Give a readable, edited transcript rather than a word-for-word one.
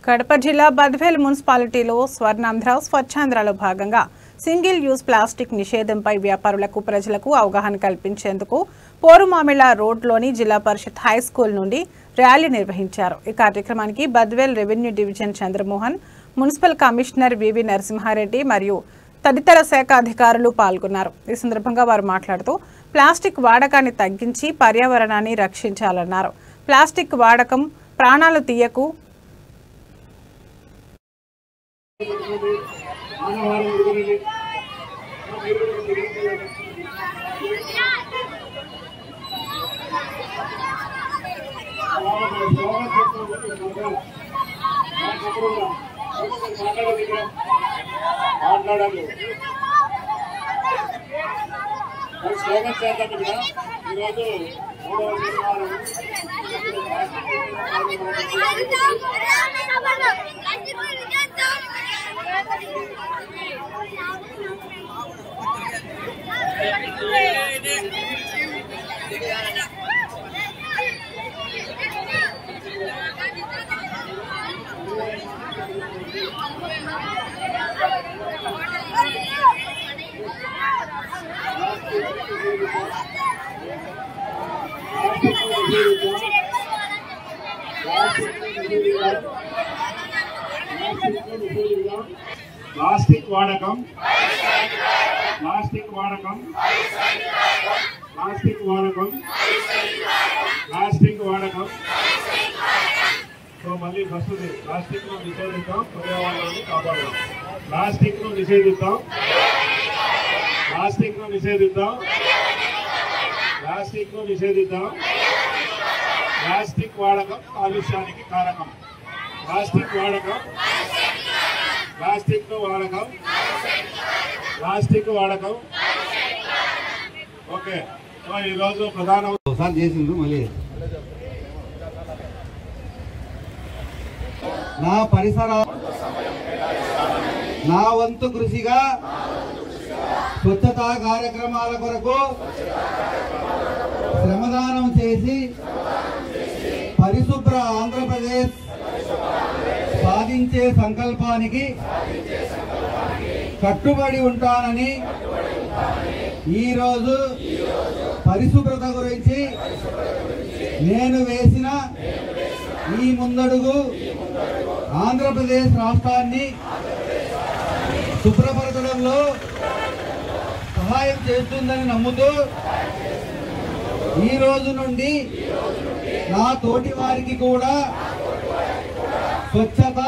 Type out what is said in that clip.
కడప జిల్లా బద్వేల్ మున్సిపాలిటీలో స్వర్ణాంధ్ర స్వచ్ఛాంధ్రలో భాగంగా సింగిల్ యూజ్ ప్లాస్టిక్ నిషేధంపై వ్యాపారులకు ప్రజలకు అవగాహన కల్పించేందుకు పోరుమామిళ రోడ్లోని జిల్లా పరిషత్ హై స్కూల్ నుండి ర్యాలీ నిర్వహించారు। ఈ కార్యక్రమానికి Badvel revenue division Chandramohan, municipal commissioner VV Narasimha Reddy మరియు తదితర శాఖ అధికారులు పాల్గొన్నారు। ఈ సందర్భంగా వారు మాట్లాడుతూ ప్లాస్టిక్ వాడకాన్ని తగ్గించి పర్యావరణాన్ని రక్షించాలన్నారు। ప్లాస్టిక్ వాడకం ప్రాణాలు తీయకు प्लास्टिक वाडकम तो मल्ली फस्ट प्लास्टिक निषेधिद्दाम पर्यावरणाన్ని కాపాడదాం प्लास्टिक निषेधिद्दाम प्लास्टिक వాడకం కాలుష్యానికి కారకం ప్లాస్టిక్ వాడకం ఓకే సో ఈ రోజు ప్రధాన ఒకసారి చేసిండు మళ్ళీ నా పరిసర నా వంతు కృషిగా స్వచ్ఛతా కార్యక్రమాల కొరకు శ్రమదానం చేసి పరిశుభ్ర ఆంధ్రప్రదేశ్ సాధించే సంకల్పానికి కట్టుబడి ఉంటానని ఈరోజు పరిశుభ్రత గురించి నేను వేసిన ఈ ముందడుగు ఆంధ్రప్రదేశ్ రాష్ట్రాన్ని శుభ్రపరచడంలో సహాయం చేస్తుందని నమ్ముతూ ఈ రోజు నుండి నా తోటి వారికి కూడా స్వచ్ఛత